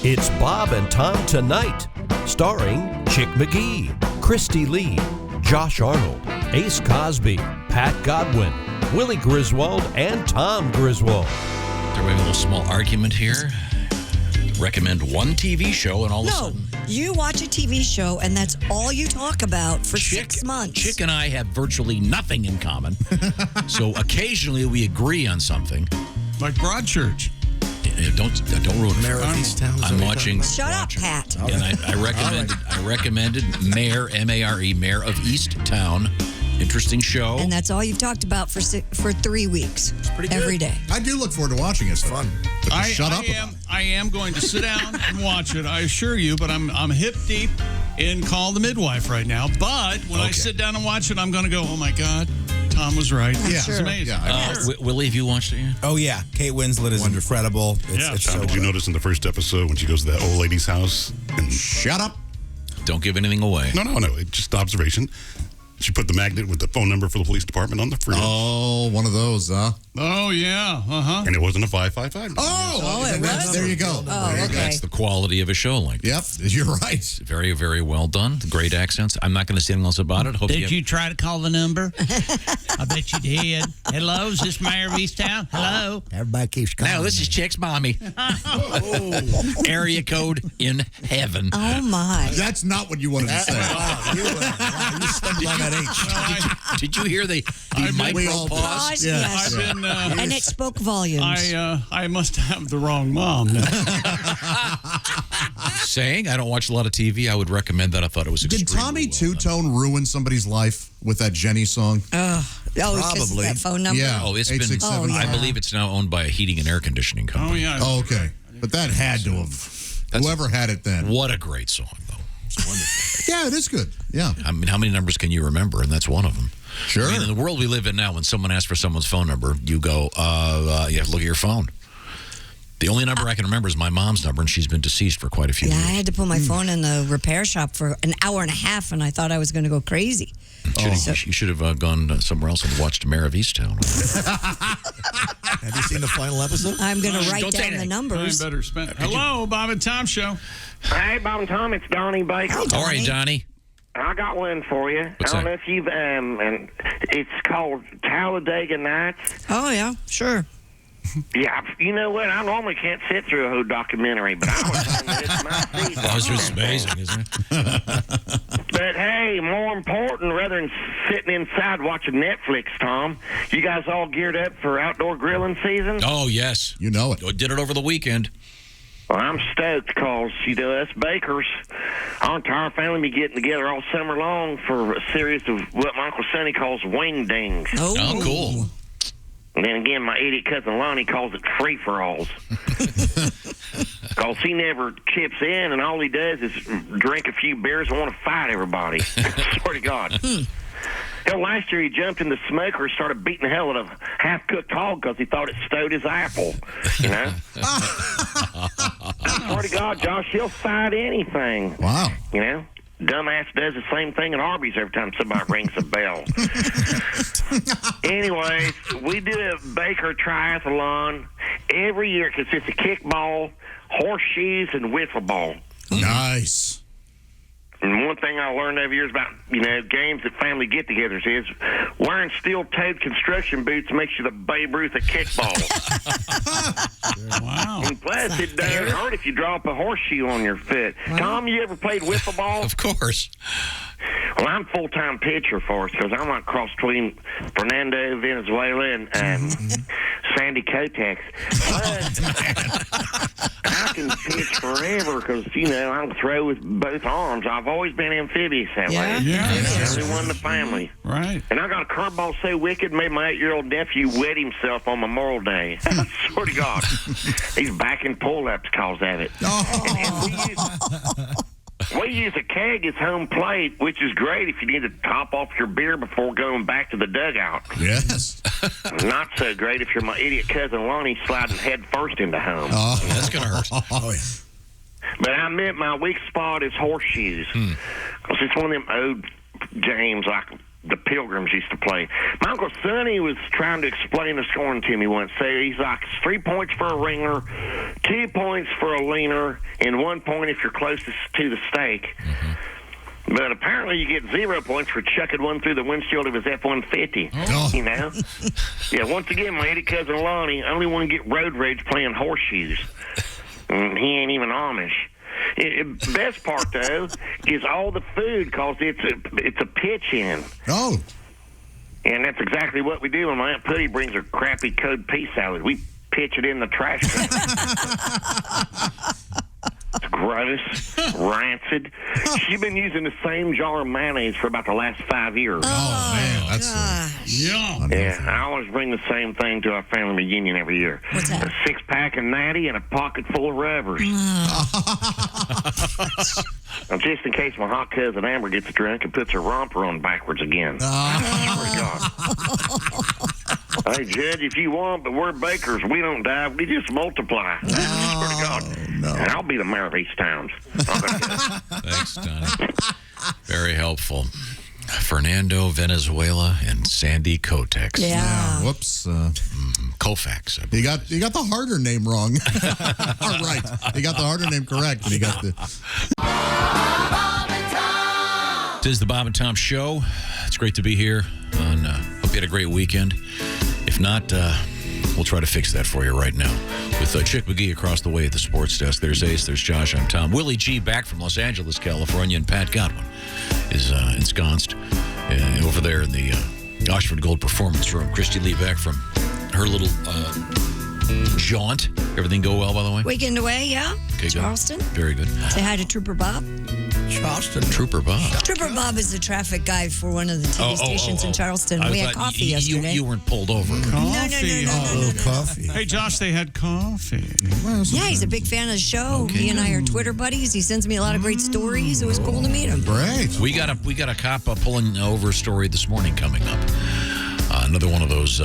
It's Bob and Tom Tonight, starring Chick McGee, Christy Lee, Josh Arnold, Ace Cosby, Pat Godwin, Willie Griswold, and Tom Griswold. We're having a little small argument here. Recommend one TV show and all of a sudden... No, you watch a TV show and that's all you talk about for 6 months. Chick and I have virtually nothing in common. So occasionally we agree on something. Like Broadchurch. Don't ruin it. Mayor of Easttown. I'm watching. Shut up, Pat. And I recommended Mayor, M-A-R-E, Mayor of Easttown. Interesting show. And that's all you've talked about for 3 weeks. It's pretty good. Every day. I do look forward to watching it. It's fun. I am going to sit down and watch it, I assure you, but I'm hip deep in Call the Midwife right now. But when I sit down and watch it, I'm going to go, oh my God, Tom was right. Yeah. It's amazing. Yeah, Willie, have you watched it yet? Oh, yeah. Kate Winslet is incredible. It's Tom, so did you good. notice in the first episode when she goes to that old lady's house? And Shut up. Don't give anything away. No. It's just observation. She put the magnet with the phone number for the police department on the fridge. Oh, one of those, huh? Oh, yeah. Uh-huh. And it wasn't a 555. Oh, it was? There you go. Oh, okay. That's the quality of a show like Yep, that. you're right. Very, very well done. Great accents. I'm not going to say anything else about it. Did you try to call the number? I bet you did. Hello, is this Mayor of Easttown? Hello? Everybody keeps calling. No, this is Chick's mommy. Area code in heaven. Oh, my. That's not what you wanted to say. You stumbled on that H. Did you hear the micro pause? Yes. I've been, And it spoke volumes. I must have the wrong mom now. Saying I don't watch a lot of TV, I would recommend that. I thought it was extremely Did Tommy well Two-Tone ruin somebody's life with that Jenny song? Because of that phone number? Yeah. Oh, it's been. 867. I believe it's now owned by a heating and air conditioning Oh, company. yeah. Oh, okay. But that had to have. Whoever had it then. What a great song, though. It's wonderful. Yeah, it is good. Yeah. I mean, how many numbers can you remember? And that's one of them. Sure. I mean, in the world we live in now, when someone asks for someone's phone number, you go, you have to look at your phone. The only number I can remember is my mom's number, and she's been deceased for quite a few Yeah, years. I had to put my phone in the repair shop for an hour and a half, and I thought I was going to go crazy. You should have gone somewhere else and watched Mayor of Easttown. Have you seen the final episode? I'm going to write don't say down the anything. numbers. I better spend. Hello, Bob and Tom Show. Hey, Bob and Tom, it's Donnie Baker. Hi, All right, Donnie. I got one for you. What's I don't that? know if you've, and it's called Talladega Nights. Oh, yeah, sure. Yeah, you know what? I normally can't sit through a whole documentary, but I was it's my seat. That was just amazing, isn't it? But hey, more important, rather than sitting inside watching Netflix, Tom, you guys all geared up for outdoor grilling season? Oh, yes. You know it. I did it over the weekend. Well, I'm stoked because, us bakers, our entire family be getting together all summer long for a series of what my Uncle Sonny calls wing dings. Oh, cool. And then again, my idiot cousin Lonnie calls it free-for-alls. Because he never chips in, and all he does is drink a few beers and want to fight everybody. Swear to God. Hell, last year he jumped in the smoker and started beating the hell out of a half-cooked hog because he thought it stowed his apple. You know? Swear to God, Josh, he'll fight anything. Wow. You know? Dumbass does the same thing at Arby's every time somebody rings a bell. Anyways, we do a Baker triathlon every year. It consists of kickball, horseshoes, and wiffle ball. Nice. And one thing I learned over years about, games at family get-togethers is wearing steel-toed construction boots makes you the Babe Ruth of kickball. Wow. And plus, it doesn't hurt if you drop a horseshoe on your foot. Wow. Tom, you ever played wiffle ball? Of course. Well, I'm full-time pitcher for us because I'm like cross between Fernando Venezuela and Sandy Koufax. But I can pitch forever because, I can throw with both arms. I've always been amphibious that way. Yeah. Everyone in the family. Right. And I got a curveball so wicked, made my 8-year-old nephew wet himself on Memorial Day. Swear to God. He's back in pull-ups because of it. We use a keg as home plate, which is great if you need to top off your beer before going back to the dugout. Yes. Not so great if you're my idiot cousin Lonnie sliding head first into home. That's going to hurt. Oh, yeah. But I meant my weak spot is horseshoes. Because it's one of them old games like the Pilgrims used to play. My Uncle Sonny was trying to explain the scoring to me once. Say he's like 3 points for a ringer, 2 points for a leaner, and 1 point if you're closest to the stake. But apparently you get 0 points for chucking one through the windshield of his F-150. You know? Yeah, once again, my lady cousin Lonnie, I only want to get road rage playing horseshoes. He ain't even Amish. Best part, though, is all the food, because it's a pitch-in. Oh. And that's exactly what we do when my Aunt Putty brings her crappy code pea salad. We pitch it in the trash can. It's gross, rancid. She's been using the same jar of mayonnaise for about the last 5 years. Oh, man. That's Yeah. I always bring the same thing to our family reunion every year. What's that? A 6-pack of Natty and a pocket full of rubbers. Now, just in case my hot cousin Amber gets drunk and puts her romper on backwards again. Hey, Judge, if you want, but we're bakers. We don't die. We just multiply. Swear to God. No. And I'll be the mayor of East Towns. Thanks, Donnie. Very helpful. Fernando Venezuela and Sandy Kotex. Yeah. Whoops. Koufax. I You believe. got the harder name wrong. All right. You got the harder name correct, and you got the... This is the Bob and Tom Show. It's great to be here. And hope you had a great weekend. If not, we'll try to fix that for you right now. With Chick McGee across the way at the sports desk. There's Ace, there's Josh, I'm Tom. Willie G back from Los Angeles, California, and Pat Godwin is ensconced over there in the Oxford Gold Performance Room. Christy Lee back from her little jaunt. Everything go well, by the way? Weekend away, yeah. Okay, good. Charleston. Very good. Say hi to Trooper Bob. Charleston. Trooper Bob. Trooper Bob is the traffic guy for one of the TV stations in Charleston. We had coffee yesterday. You weren't pulled over. Coffee. A little coffee. Hey, Josh, they had coffee. Yeah, he's a big fan of the show. He and I are Twitter buddies. He sends me a lot of great stories. It was cool to meet him. Great. We got a cop pulling over story this morning coming up. Another one of those.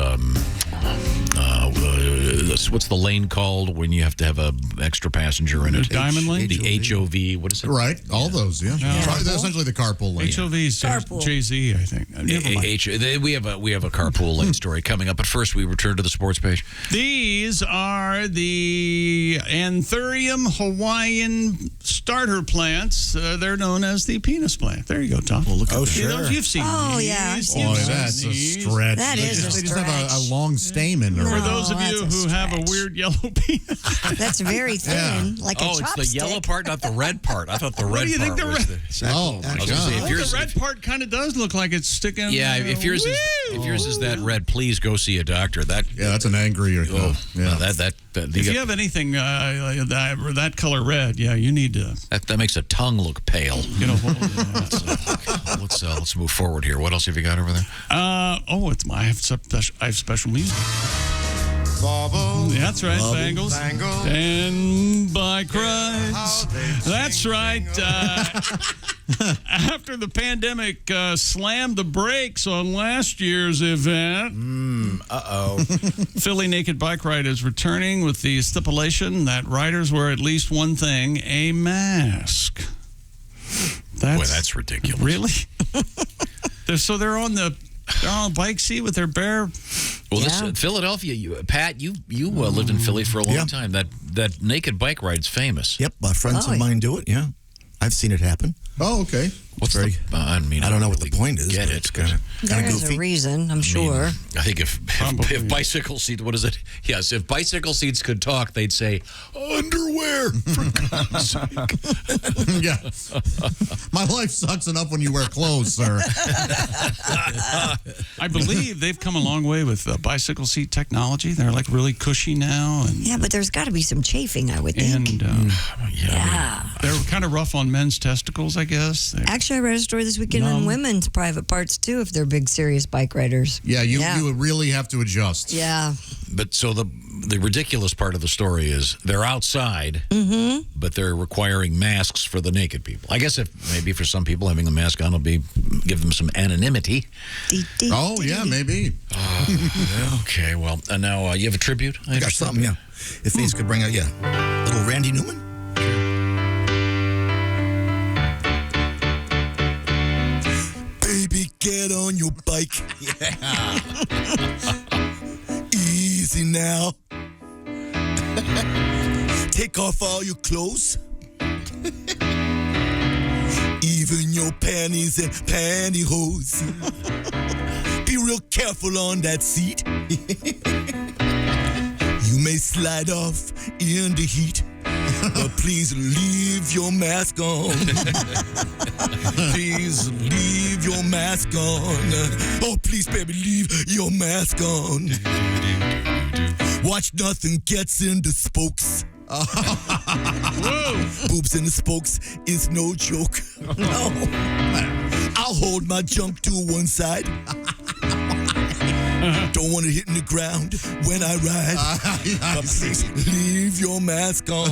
What's the lane called when you have to have a extra passenger in it? Diamond lane? The HOV. What is it? Right. All those, yeah. They're essentially the carpool lane. HOV's Carpool. Jay-Z, I think. Never mind. We have a carpool lane story coming up. But first, we return to the sports page. These are the Anthurium Hawaiian starter plants. They're known as the penis plant. There you go, Tom. Well, look at See those? You've seen Oh, these. yeah, I've You've seen Boy, seen that's a these. stretch. That is a They just have a stretch. long stamen. No. For those of you that's a who have a stretch. weird yellow penis. That's very thin, like a Oh, it's chopstick. the yellow part, not the red part. I thought the What red do you think part the was red- the. Oh, I was gonna say, Oh, the red part kind of does look like it's sticking. Yeah, if yours is that red, please go see a doctor. That Yeah, that's an angry. Yeah. If you have anything that color red, yeah, you need to that makes a tongue look pale. get a hold of that. Let's move forward here. What else have you got over there? I have special music. That's right, Bangles. And bike rides. That's right. After the pandemic slammed the brakes on last year's event, Philly Naked Bike Ride is returning with the stipulation that riders wear at least one thing, a mask. Boy, that's ridiculous. Really? They're on the bike seat with their bare. Well, this Philadelphia, Pat, you lived in Philly for a long Yeah. time. That naked bike ride's famous. Yep, friends of mine do it. Yeah, I've seen it happen. Oh, okay. What's Very- I don't know what the point is. Get but it? It's kind of There is goofy. a reason, I'm sure. I think if bicycle seats, what is it? Yes, if bicycle seats could talk, they'd say underwear. For God's sake. Yeah. My life sucks enough when you wear clothes, sir. I believe they've come a long way with bicycle seat technology. They're like really cushy now, and Yeah, but there's got to be some chafing, I would think. Yeah. they're kind of rough on men's testicles, I guess. Actually, I read a story this weekend on women's private parts, too, if they're big, serious bike riders. Yeah, you would really have to adjust. Yeah. But so the ridiculous part of the story is they're outside, but they're requiring masks for the naked people. I guess if maybe for some people having a mask on will give them some anonymity. Oh, yeah, maybe. Okay, well, now you have a tribute? I got something, yeah. If these could bring out, little Randy Newman. Baby, get on your bike. Yeah. Easy now. Take off all your clothes. Even your panties and pantyhose. Be real careful on that seat. You may slide off in the heat. But please leave your mask on. Please leave your mask on. Oh, please, baby, leave your mask on. Watch nothing gets in the spokes. Whoa. Boobs in the spokes is no joke. No. I'll hold my junk to one side. Don't want to hit in the ground when I ride. But please leave your mask on.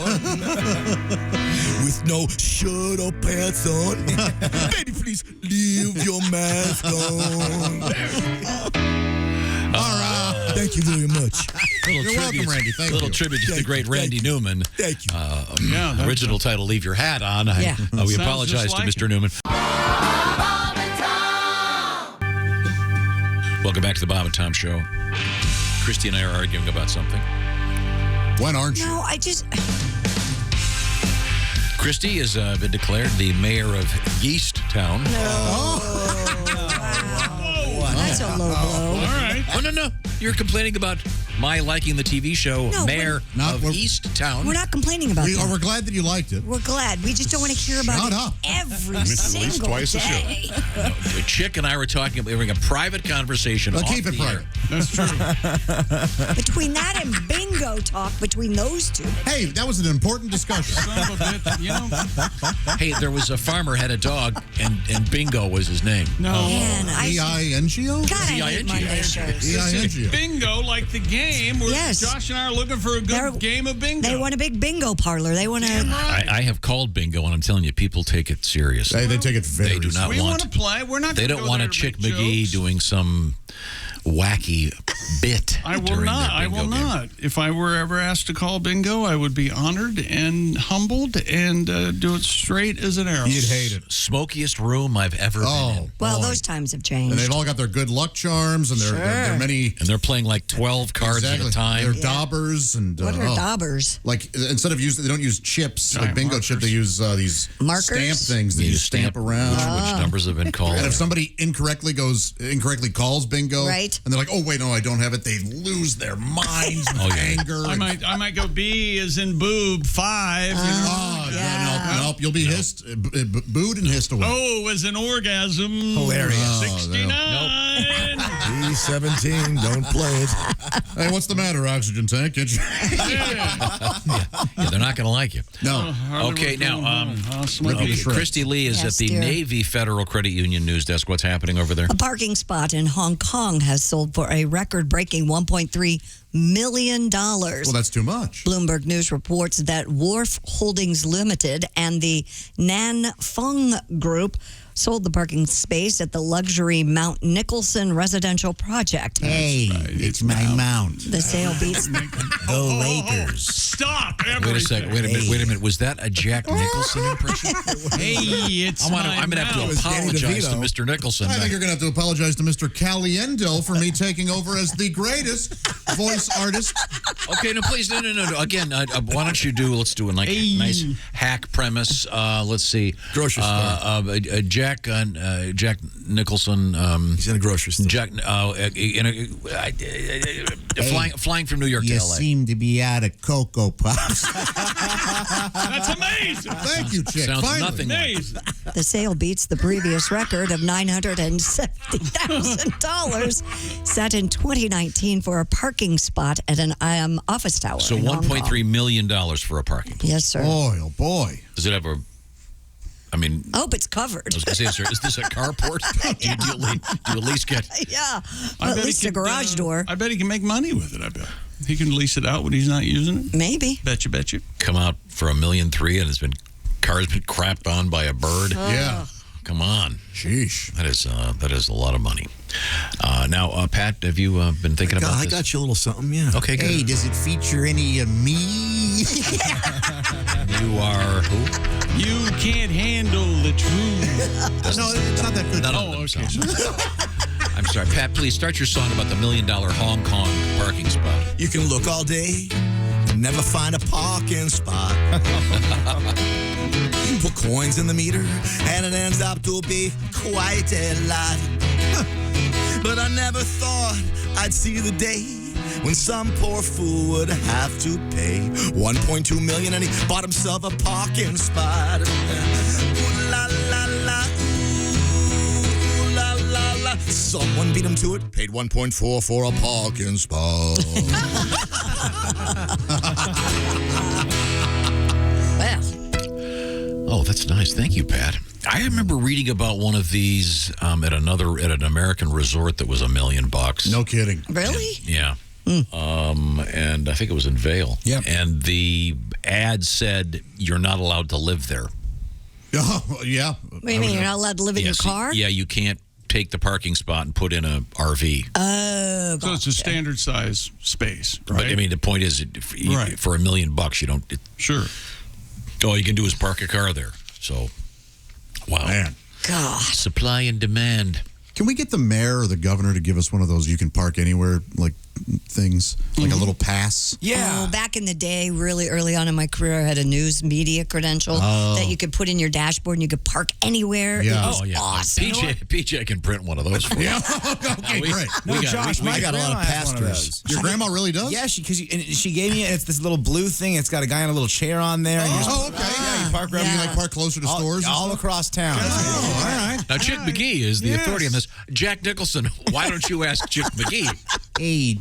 With no shirt or pants on. Baby, please leave your mask on. All right. Thank you very much. You're welcome, Randy. Thank you. Little tribute to the great Randy Newman. Thank you. Original title, Leave Your Hat On. Yeah. We apologize to Mr. Newman. Welcome back to the Bob and Tom Show. Christy and I are arguing about something. When aren't you? No, I just... Christy has been declared the mayor of Yeasttown. That's a low blow. All right. Oh, no. You're complaining about my liking the TV show No, Mayor not- of we're- Easttown. We're not complaining about that. We're glad that you liked it. We're glad. We just don't want to hear about Shut it up. every Mentioned at least single twice a show. day. Chick and I were talking about having a private conversation. Well, off keep it the private. air. That's true. Between that and bingo talk, between those two. Hey, that was an important discussion. Son of a bitch. You know, Hey, there was a farmer had a dog, and Bingo was his name. no. Man, I E-I-N-G-O? God, I hate B-I-N-G-O. Monday shows. E-I-N-G-O. Bingo, like the game where Yes. Josh and I are looking for a good They're- game of bingo. They want a big bingo parlor. They want to... I have called Bingo, and I'm telling you, people take it seriously. They take it very They do not we want want to play. We're not They gonna don't go want there a to Chick make McGee jokes. doing some wacky bit. I will during not. the I bingo will game. not. If I were ever asked to call bingo, I would be honored and humbled and do it straight as an arrow. You'd hate it. Smokiest room I've ever been in. Well, boy. those times have And changed. they've all got their good luck charms, and they're many. And they're playing like 12 cards at a time. They're daubers and What are daubers? like instead of using, they don't use chips like bingo chip. They use these Markers? stamp things that you stamp around. which numbers have been called. And if somebody incorrectly calls bingo, Right. and they're like, "Oh wait, no, I don't have it," they lose their minds with anger. I might go B as in boob 5. You know? Oh, nope, you'll be hissed, booed and hissed away. Oh, as an orgasm. Hilarious. 69. B17, don't play it. Hey, what's the matter, oxygen tank? Get you- Yeah, they're not going to like you. No. Okay, now, Ripping shreds. Christy Lee is Yes, at the dear. Navy Federal Credit Union news desk. What's happening over there? A parking spot in Hong Kong has sold for a record-breaking $1.3 million. Well, that's too much. Bloomberg News reports that Wharf Holdings Limited and the Nan Fung Group sold the parking space at the luxury Mount Nicholson residential project. Hey, it's my mount. The sale beats The Lakers. Stop Wait a everything. second. Wait a minute. Was that a Jack Nicholson impression? Hey, it's I'm going to have to was Danny apologize to DeVito. Mr. Nicholson. I think you're going to have to apologize to Mr. Caliendo for me taking over as the greatest voice artist. Okay, no, please, no. Again, why don't you let's do a nice hack premise. Let's see. Grocery store. Jack Nicholson. He's in a grocery store. Flying from New York to L.A. seem to be out of Cocoa Puffs. That's amazing. Thank you, Chick. Sounds Finally. nothing like Amazing. the sale beats the previous record of $970,000 set in 2019 for a parking spot at an office tower. So in Hong Kong. $1.3 million for a parking place. Yes, sir. Boy, oh boy. Does it have a? I mean, I hope it's covered. I was going to say, sir, is this a carport? Do you at least get? Yeah, I well, at bet he least a could, garage door. I bet he can make money with it. I bet he can lease it out when he's not using it. Maybe. Bet you. Come out for $1.3 million and car's been crapped on by a bird. Yeah. Come on, Sheesh. that is a lot of money. Now, Pat, have you been thinking about I this? got you a little something, yeah. Okay, good. Hey, does it feature any of me? You are who? You can't handle the truth. No, it's not that good. None of Oh, them okay. sound. I'm sorry, Pat, please start your song about the $1 million Hong Kong parking spot. You can look all day, never find a parking spot. Put coins in the meter, and it ends up to be quite a lot. But I never thought I'd see the day when some poor fool would have to pay $1.2 million, and he bought himself a parking spot. Ooh la la la, ooh la la la. Someone beat him to it, paid 1.4 for a parking spot. Well, Oh, that's nice. Thank you, Pat. I remember reading about one of these at an American resort that was $1 million. No kidding. really? Yeah. And I think it was in Vail. Yep. And the ad said you're not allowed to live there. Oh, yeah. What do you mean? You're not allowed to live in your car? Yeah, you can't take the parking spot and put in a RV. Oh, So it's a standard size space, right? But I mean, the point is, Right. for $1 million, you don't. Sure. All you can do is park a car there. So, wow. Man. God. Supply and demand. Can we get the mayor or the governor to give us one of those you can park anywhere like things? Like a little pass? Oh, back in the day, really early on in my career, I had a news media credential that you could put in your dashboard and you could park anywhere. Yeah. It was Oh, yeah. awesome. PJ can print one of those for you. Yeah. Okay, great. No, Josh, I got a lot of pastors. those. Your grandma really does? Yeah, she gave me it. It's this little blue thing. It's got a guy on a little chair on there. and you just- Oh, okay. Yeah, you park around. You Yeah. like park closer to stores? and all stuff? across town. Oh, all right. Now, Chick McGee is the authority on this. Jack Nicholson, why don't you ask Chick McGee? Hey,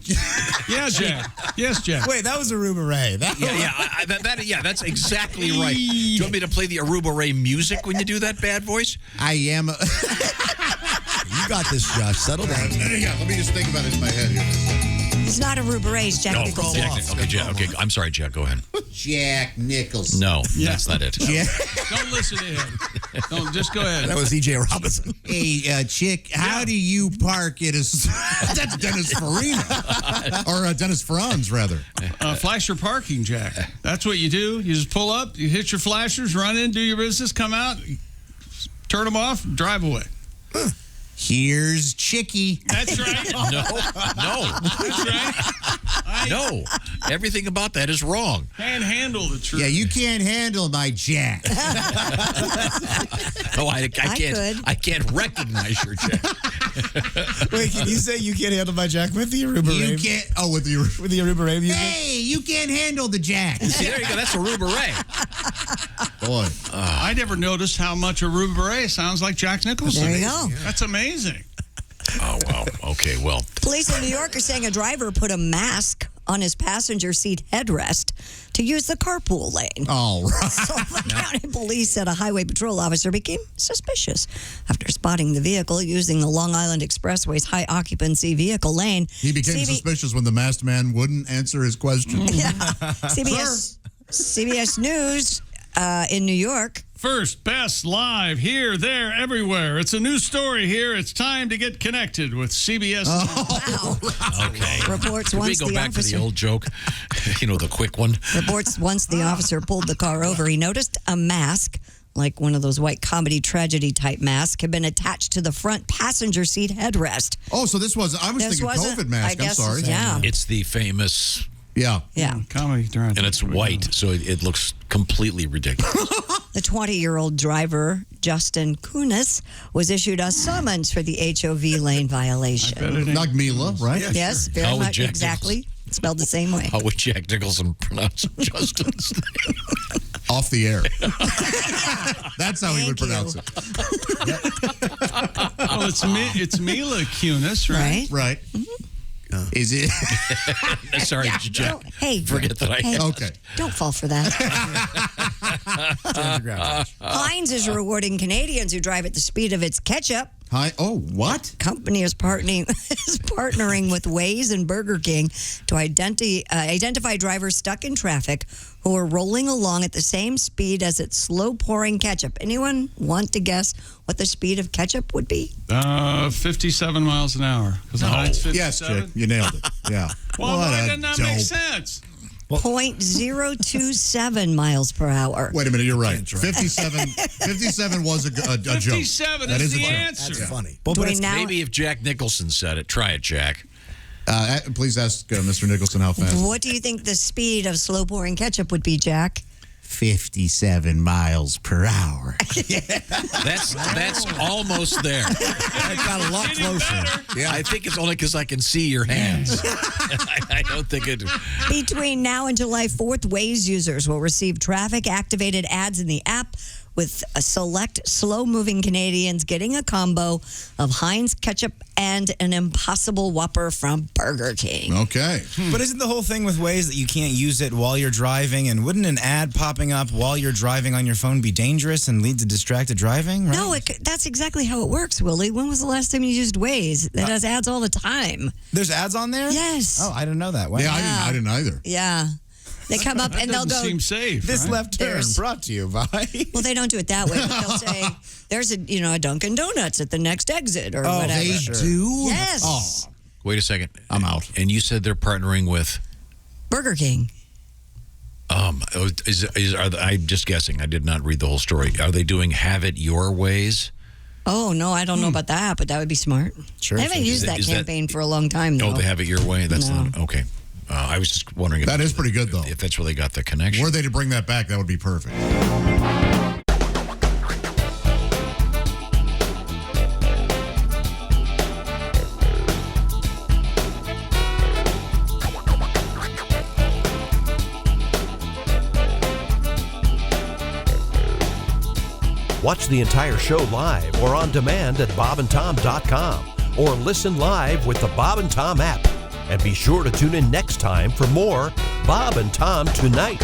Yeah, Jack. Yes, Jack. Wait, that was Aruba Ray. That's exactly right. Do you want me to play the Aruba Ray music when you do that bad voice? I am. You got this, Josh. Settle down. Yeah, let me just think about it in my head here. He's not Aruba Ray, he's Jack Nicholson. Okay, I'm sorry, Jack, go ahead. Jack Nicholson. No, that's not it. Don't listen to him. Don't, just go ahead. That was E.J. Robinson. Hey, Chick, how do you park at a... That's Dennis Farina. Or Dennis Franz, rather. Flash your parking, Jack. That's what you do. You just pull up, you hit your flashers, run in, do your business, come out, turn them off, drive away. Here's Chicky. That's right. No. That's right. No. Everything about that is wrong. Can't handle the truth. Yeah, you can't handle my Jack. No, I can't. could. I can't recognize your Jack. Wait, can you say you can't handle my Jack with the Aruba Ray? You can't... Oh, with the... With the Aruba Ray music? Hey, you can't handle the Jack. See, there you go. That's Aruba Ray. Boy. I never noticed how much Aruba Ray sounds like Jack Nicholson. There you go. That's amazing. Oh, wow. Okay, well. Police in New York are saying a driver put a mask on his passenger seat headrest to use the carpool lane. All right. Sullivan County Police said a highway patrol officer became suspicious after spotting the vehicle using the Long Island Expressway's high occupancy vehicle lane. He became suspicious when the masked man wouldn't answer his question. Yeah. CBS News in New York. First, best, live, here, there, everywhere. It's a new story here. It's time to get connected with CBS. Wow. Okay. Reports Can we once go the back to officer the old joke? The quick one. reports once the officer pulled the car over, he noticed a mask, like one of those white comedy tragedy type masks, had been attached to the front passenger seat headrest. Oh, so this was... I was This thinking wasn't- COVID mask. I I'm guess, sorry. yeah. It's the famous, Yeah. Yeah. Comedy tragedy. and it's white, so it looks completely ridiculous. The 20-year-old driver, Justin Kunis, was issued a summons for the HOV lane violation. Like Mila, right? Yes, very How would much Jack exactly. Spelled the same way. How would Jack Nicholson pronounce Justin's name? Off the air. That's how he would Thank pronounce you. it. Well, it's Mila Kunis, right? Right. Is it? Sorry, Jack. Don't- hey, Forget that I hey, asked. Okay. don't fall for that. Heinz is rewarding Canadians who drive at the speed of its ketchup. Hi. Oh, what? Company is partnering with Waze and Burger King to identify drivers stuck in traffic who are rolling along at the same speed as its slow pouring ketchup. Anyone want to guess what the speed of ketchup would be? 57 miles an hour. Because the Heinz 57. Yes, Chick. You nailed it. Yeah. Well, What why a doesn't that make dope. sense? 0.027 miles per hour. Wait a minute, you're right. 57 was a joke. 57 That is a the joke. answer. That's funny. Between now, Maybe if Jack Nicholson said it. Try it, Jack. Please ask Mr. Nicholson how fast. what do you think the speed of slow pouring ketchup would be, Jack? 57 miles per hour. That's almost there. I got a lot closer. Yeah, I think it's only because I can see your hands. I don't think it. Between now and July 4th, Waze users will receive traffic-activated ads in the app with a select slow-moving Canadians getting a combo of Heinz ketchup and an Impossible Whopper from Burger King. Okay. But isn't the whole thing with Waze that you can't use it while you're driving? And wouldn't an ad popping up while you're driving on your phone be dangerous and lead to distracted driving? Right? No, that's exactly how it works, Willie. When was the last time you used Waze? That has ads all the time. There's ads on there? Yes. Oh, I didn't know that. Wow. Yeah, I didn't either. Yeah. They come up and they'll Doesn't go. seem safe. This right? left turn There's- brought to you by. Well, they don't do it that way, but they'll say, "There's a Dunkin' Donuts at the next exit" or whatever. They Sure. do? Yes. Oh, Wait a second. I'm out. And you said they're partnering with. Burger King. I'm just guessing. I did not read the whole story. Are they doing Have It Your Ways? Oh no, I don't know about that, but that would be smart. Sure. I haven't used that is that- campaign for a long time though. Oh, they Have It Your Way? That's No. not. Okay. I was just wondering if That is pretty good, though. if that's where they got the connection. Were they to bring that back, that would be perfect. Watch the entire show live or on demand at bobandtom.com or listen live with the Bob and Tom app. And be sure to tune in next time for more Bob and Tom Tonight.